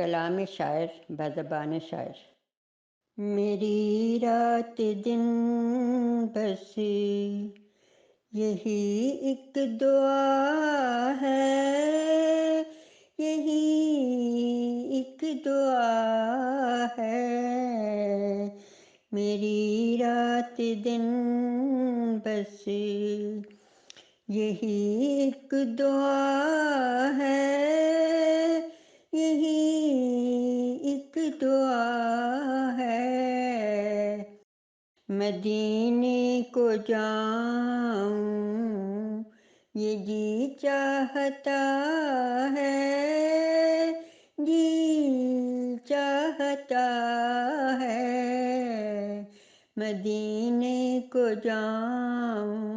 کلام شاعر بزبان شاعر۔ میری رات دن بس یہی ایک دعا ہے، یہی ایک دعا ہے۔ میری رات دن بس یہی ایک دعا ہے، یہی ایک دعا ہے۔ مدینے کو جاؤں یہ جی چاہتا ہے، جی چاہتا ہے۔ مدینے کو جاؤں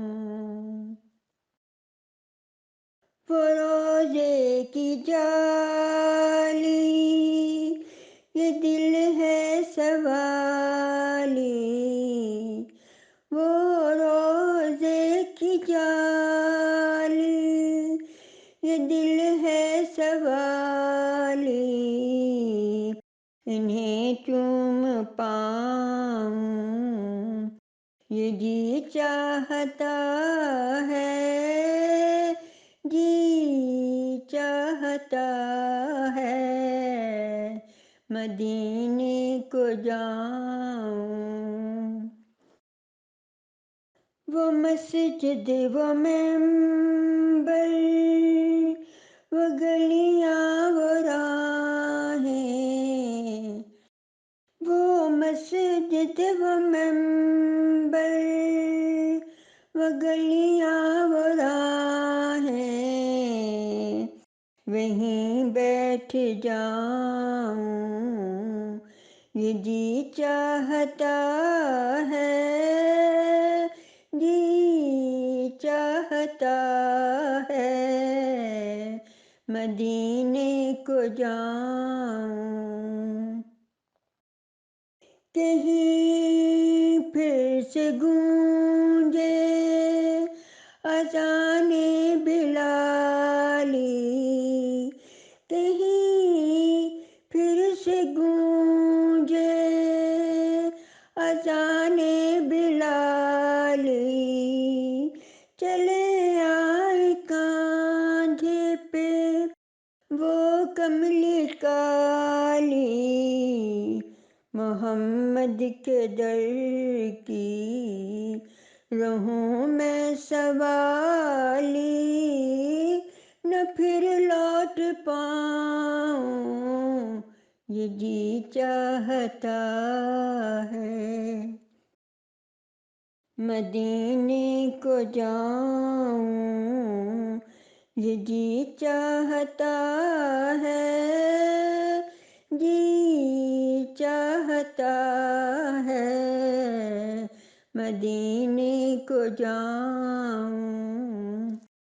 وہ روزے کی جالی، یہ دل ہے سوالی۔ وہ روزے کی جالی، یہ دل ہے سوالی۔ انہیں چوم پاؤں یہ جی چاہتا ہے، جی چاہتا ہے۔ مدینے کو جاؤں وہ مسجد وہ منبر، وہ گلیاں وہ راہیں۔ وہ مسجد وہ منبر، وہ گلیاں وہ راہیں۔ وہیں بیٹھ جاؤں یہ جی چاہتا ہے، جی چاہتا ہے۔ مدینے کو جاؤں کہیں پھر سے گونجے اذان بلالی، کہیں پھر سے گونجے اذان بلالی۔ چلے آئے کاندھے پہ وہ کملی کالی، محمد کے در کی رہوں میں سوالی۔ نہ پھر لوٹ پاؤں یہ جی چاہتا ہے۔ مدینے کو جاؤں یہ جی چاہتا ہے، جی چاہتا ہے۔ مدینے کو جاؤں